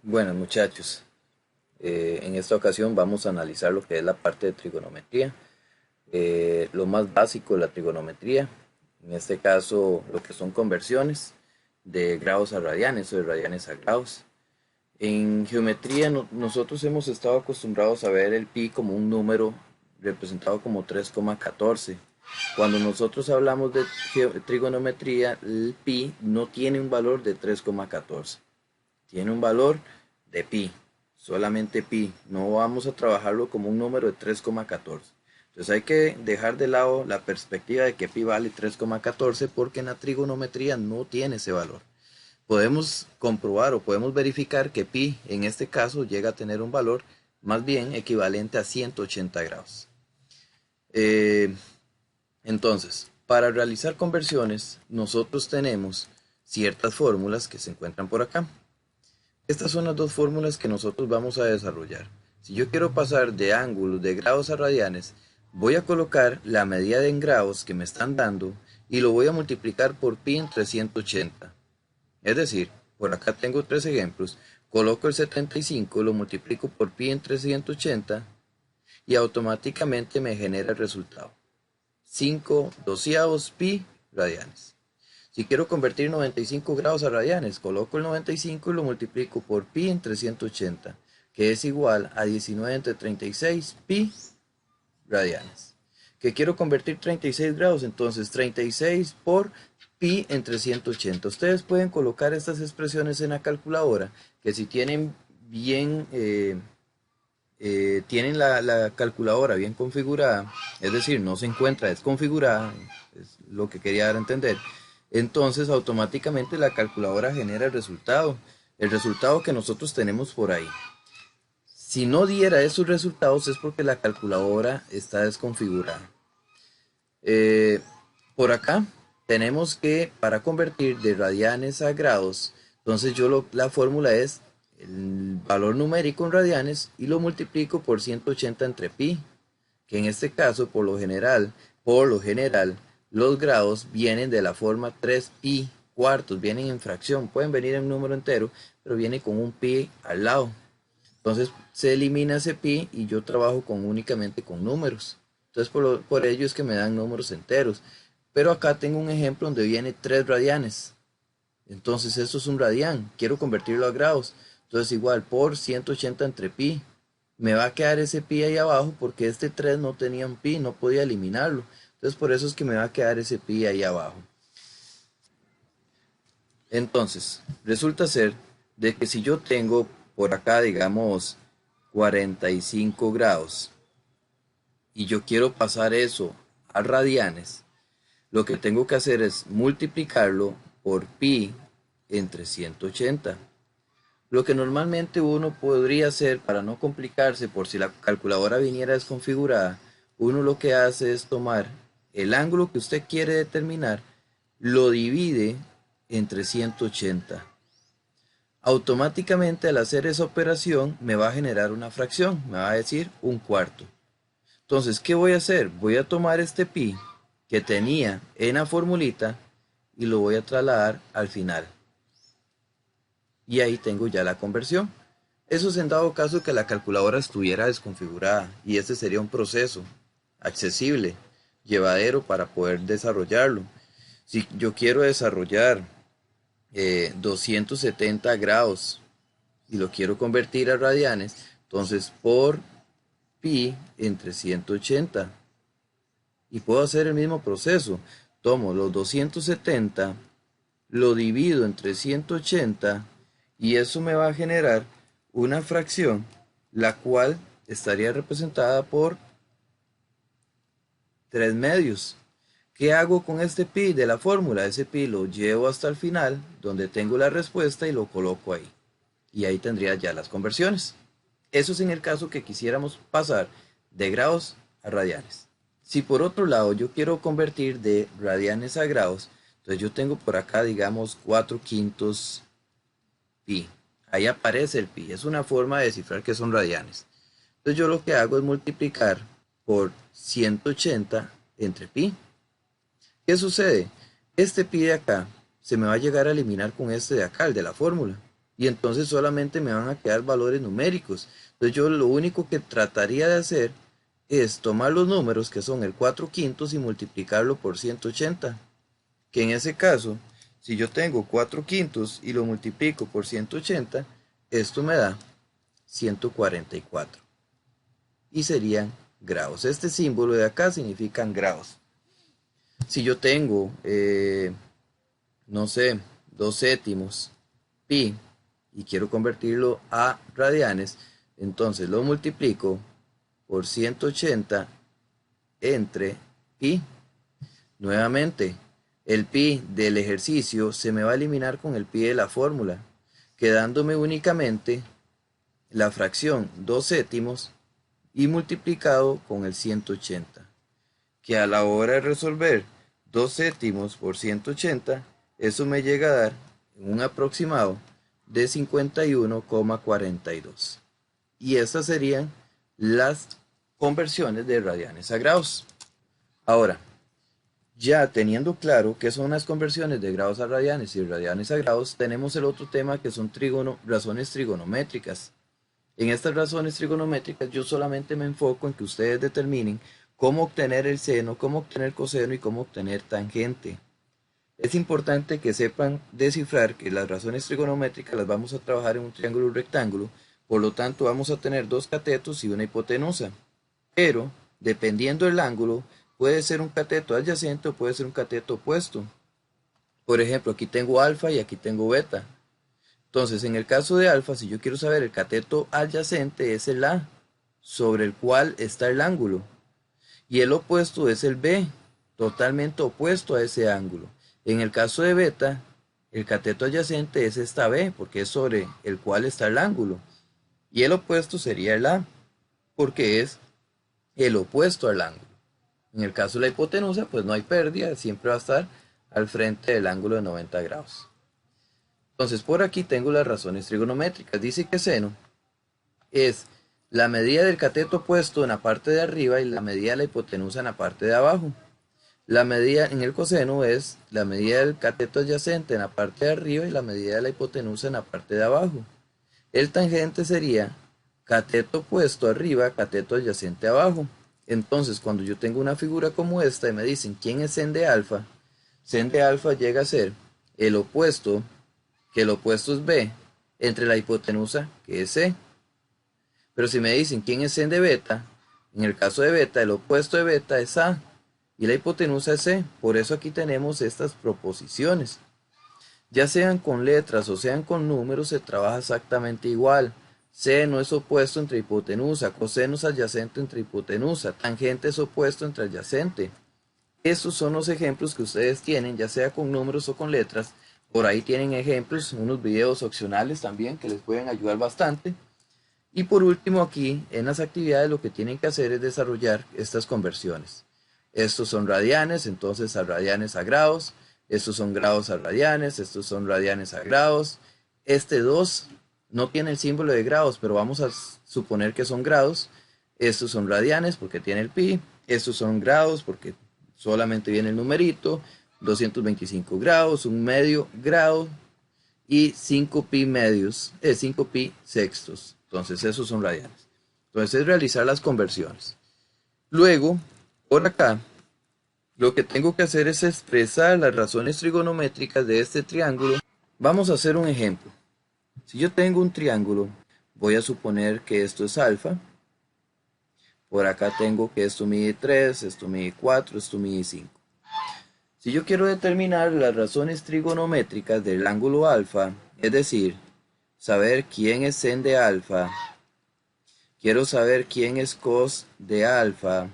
Buenas muchachos, en esta ocasión vamos a analizar lo que es la parte de trigonometría, lo más básico de la trigonometría, en este caso lo que son conversiones de grados a radianes o de radianes a grados. En geometría nosotros hemos estado acostumbrados a ver el pi como un número representado como 3,14. Cuando nosotros hablamos de trigonometría, el pi no tiene un valor de 3,14, tiene un valor de pi, solamente pi. No vamos a trabajarlo como un número de 3,14. Entonces hay que dejar de lado la perspectiva de que pi vale 3,14 porque en la trigonometría no tiene ese valor. Podemos comprobar o podemos verificar que pi en este caso llega a tener un valor más bien equivalente a 180 grados. Eh, entonces, para realizar conversiones, nosotros tenemos ciertas fórmulas que se encuentran por acá. Estas son las dos fórmulas que nosotros vamos a desarrollar. Si yo quiero pasar de ángulos de grados a radianes, voy a colocar la medida en grados que me están dando y lo voy a multiplicar por pi entre 180. Es decir, por acá tengo tres ejemplos. Coloco el 75, lo multiplico por pi entre 180 y automáticamente me genera el resultado. 5 doceavos pi radianes. Si quiero convertir 95 grados a radianes, coloco el 95 y lo multiplico por pi entre 180, que es igual a 19 entre 36 pi radianes. Que quiero convertir 36 grados, entonces 36 por pi entre 180. Ustedes pueden colocar estas expresiones en la calculadora, que si tienen bien, tienen la calculadora bien configurada, es decir, no se encuentra desconfigurada, es lo que quería dar a entender, entonces automáticamente la calculadora genera el resultado que nosotros tenemos por ahí. Si no diera esos resultados es porque la calculadora está desconfigurada. Eh, por acá tenemos que para convertir de radianes a grados, entonces la fórmula es el valor numérico en radianes y lo multiplico por 180 entre pi, que en este caso por lo general, los grados vienen de la forma 3 pi cuartos, vienen en fracción, pueden venir en número entero, pero viene con un pi al lado. Entonces se elimina ese pi y yo trabajo únicamente con números. Entonces por ello es que me dan números enteros. Pero acá tengo un ejemplo donde viene 3 radianes. Entonces esto es un radián. Quiero convertirlo a grados. Entonces igual por 180 entre pi. Me va a quedar ese pi ahí abajo porque este 3 no tenía un pi, no podía eliminarlo. Entonces por eso es que me va a quedar ese pi ahí abajo. Entonces, resulta ser de que si yo tengo por acá, digamos, 45 grados y yo quiero pasar eso a radianes, lo que tengo que hacer es multiplicarlo por pi entre 180. Lo que normalmente uno podría hacer para no complicarse por si la calculadora viniera desconfigurada, uno lo que hace es tomar el ángulo que usted quiere determinar, lo divide entre 180. Automáticamente al hacer esa operación me va a generar una fracción, me va a decir un cuarto. Entonces, ¿qué voy a hacer? Voy a tomar este pi que tenía en la formulita y lo voy a trasladar al final. Y ahí tengo ya la conversión. Eso es en dado caso que la calculadora estuviera desconfigurada y este sería un proceso accesible, llevadero para poder desarrollarlo. Si yo quiero desarrollar 270 grados y lo quiero convertir a radianes, entonces por pi entre 180 y puedo hacer el mismo proceso. Tomo los 270, lo divido entre 180 y eso me va a generar una fracción la cual estaría representada por 3 medios. ¿Qué hago con este pi de la fórmula? Ese pi lo llevo hasta el final donde tengo la respuesta y lo coloco ahí. Y ahí tendría ya las conversiones. Eso es en el caso que quisiéramos pasar de grados a radianes. Si por otro lado yo quiero convertir de radianes a grados, entonces yo tengo por acá, digamos, 4 quintos pi. Ahí aparece el pi. Es una forma de descifrar que son radianes. Entonces yo lo que hago es multiplicar por 180 entre pi. ¿Qué sucede? Este pi de acá se me va a llegar a eliminar con este de acá, el de la fórmula. y entonces solamente me van a quedar valores numéricos. Entonces yo lo único que trataría de hacer es tomar los números que son el 4/5 y multiplicarlo por 180, que en ese caso, si yo tengo 4/5 y lo multiplico por 180, esto me da 144 y serían grados. Este símbolo de acá significan grados. Si yo tengo, no sé, 2/7 pi y quiero convertirlo a radianes, entonces lo multiplico por 180 entre pi. Nuevamente, el pi del ejercicio se me va a eliminar con el pi de la fórmula, quedándome únicamente la fracción 2/7 y multiplicado con el 180, que a la hora de resolver 2/7 por 180, eso me llega a dar un aproximado de 51,42. Y estas serían las conversiones de radianes a grados. Ahora, ya teniendo claro qué son las conversiones de grados a radianes y radianes a grados, tenemos el otro tema que son razones trigonométricas. En estas razones trigonométricas yo solamente me enfoco en que ustedes determinen cómo obtener el seno, cómo obtener coseno y cómo obtener tangente. Es importante que sepan descifrar que las razones trigonométricas las vamos a trabajar en un triángulo rectángulo, por lo tanto vamos a tener dos catetos y una hipotenusa. Pero, dependiendo del ángulo, puede ser un cateto adyacente o puede ser un cateto opuesto. Por ejemplo, aquí tengo alfa y aquí tengo beta. Entonces, en el caso de alfa, si yo quiero saber el cateto adyacente es el A, sobre el cual está el ángulo. Y el opuesto es el B, totalmente opuesto a ese ángulo. En el caso de beta, el cateto adyacente es esta B, porque es sobre el cual está el ángulo. Y el opuesto sería el A, porque es el opuesto al ángulo. En el caso de la hipotenusa, pues no hay pérdida, siempre va a estar al frente del ángulo de 90 grados. Entonces, por aquí tengo las razones trigonométricas. Dice que seno es la medida del cateto opuesto en la parte de arriba y la medida de la hipotenusa en la parte de abajo. La medida en el coseno es la medida del cateto adyacente en la parte de arriba y la medida de la hipotenusa en la parte de abajo. El tangente sería cateto opuesto arriba, cateto adyacente abajo. Entonces, cuando yo tengo una figura como esta y me dicen quién es sen de alfa llega a ser el opuesto, que el opuesto es B, entre la hipotenusa, que es C. Pero si me dicen quién es sen de beta, en el caso de beta, el opuesto de beta es A y la hipotenusa es C. Por eso aquí tenemos estas proposiciones. Ya sean con letras o sean con números, se trabaja exactamente igual. Seno es opuesto entre hipotenusa, coseno es adyacente entre hipotenusa, tangente es opuesto entre adyacente. Estos son los ejemplos que ustedes tienen, ya sea con números o con letras. Por ahí tienen ejemplos, unos videos opcionales también que les pueden ayudar bastante. Y por último aquí, en las actividades lo que tienen que hacer es desarrollar estas conversiones. Estos son radianes, entonces a radianes a grados. Estos son grados a radianes, estos son radianes a grados. Este 2 no tiene el símbolo de grados, pero vamos a suponer que son grados. Estos son radianes porque tiene el pi. Estos son grados porque solamente viene el numerito. 225 grados, un medio grado y 5 pi medios, 5 pi sextos. Entonces esos son radianes. Entonces es realizar las conversiones. Luego, por acá, lo que tengo que hacer es expresar las razones trigonométricas de este triángulo. Vamos a hacer un ejemplo. Si yo tengo un triángulo, voy a suponer que esto es alfa. Por acá tengo que esto mide 3, esto mide 4, esto mide 5. Si yo quiero determinar las razones trigonométricas del ángulo alfa, es decir, saber quién es sen de alfa, quiero saber quién es cos de alfa,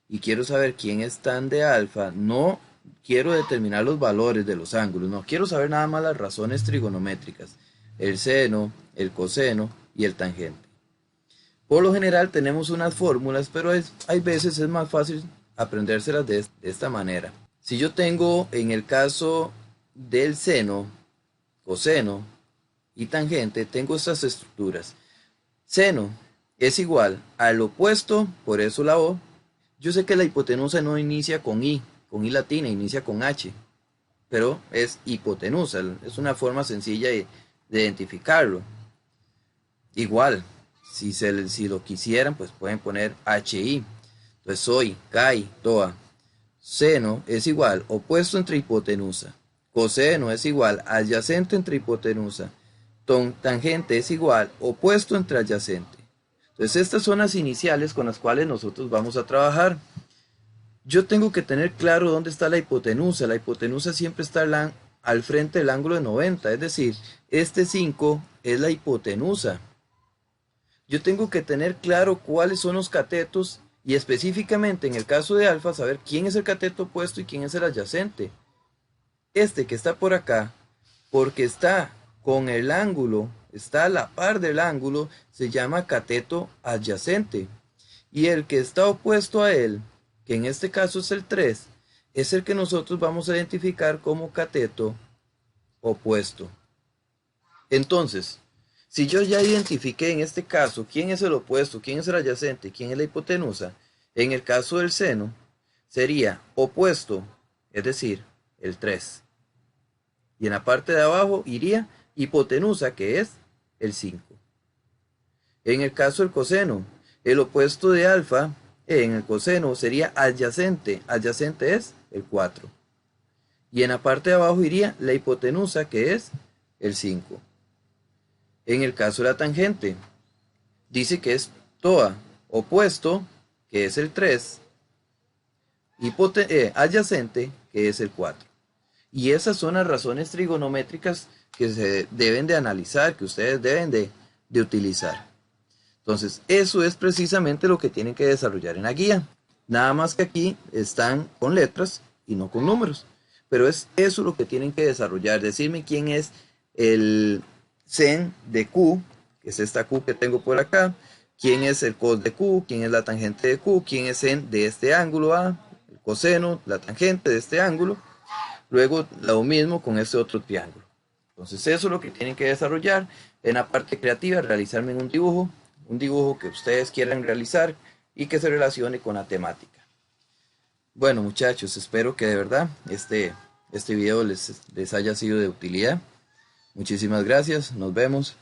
y quiero saber quién es tan de alfa, no quiero determinar los valores de los ángulos, no quiero saber nada más las razones trigonométricas, el seno, el coseno y el tangente. Por lo general tenemos unas fórmulas, pero hay veces es más fácil aprendérselas de esta manera. Si yo tengo en el caso del seno, coseno y tangente, tengo estas estructuras. Seno es igual al opuesto, por eso la O. Yo sé que la hipotenusa no inicia con I latina, inicia con H, pero es hipotenusa, es una forma sencilla de identificarlo. Igual, si lo quisieran, pues pueden poner HI. Entonces soy, CAI, TOA. Seno es igual opuesto entre hipotenusa. Coseno es igual adyacente entre hipotenusa. Tangente es igual opuesto entre adyacente. Entonces estas son las iniciales con las cuales nosotros vamos a trabajar. Yo tengo que tener claro dónde está la hipotenusa. La hipotenusa siempre está al frente del ángulo de 90, es decir, este 5 es la hipotenusa. Yo tengo que tener claro cuáles son los catetos y específicamente en el caso de alfa saber quién es el cateto opuesto y quién es el adyacente. Este que está por acá, porque está con el ángulo, está a la par del ángulo, se llama cateto adyacente. Y el que está opuesto a él, que en este caso es el 3, es el que nosotros vamos a identificar como cateto opuesto. Entonces, si yo ya identifiqué en este caso quién es el opuesto, quién es el adyacente, quién es la hipotenusa, en el caso del seno, sería opuesto, es decir, el 3. Y en la parte de abajo iría hipotenusa, que es el 5. En el caso del coseno, el opuesto de alfa, en el coseno sería adyacente. Adyacente es el 4. Y en la parte de abajo iría la hipotenusa, que es el 5. En el caso de la tangente, dice que es TOA, opuesto, que es el 3, adyacente, que es el 4. Y esas son las razones trigonométricas que se deben de analizar, que ustedes deben de utilizar. Entonces, eso es precisamente lo que tienen que desarrollar en la guía. Nada más que aquí están con letras y no con números. Pero es eso lo que tienen que desarrollar. Decirme quién es el sen de Q, que es esta Q que tengo por acá. Quién es el cos de Q, quién es la tangente de Q, quién es sen de este ángulo A, el coseno, la tangente de este ángulo. Luego lo mismo con este otro triángulo. Entonces eso es lo que tienen que desarrollar. En la parte creativa, realizarme un dibujo que ustedes quieran realizar y que se relacione con la temática. Bueno muchachos, espero que de verdad este video les haya sido de utilidad. Muchísimas gracias, nos vemos.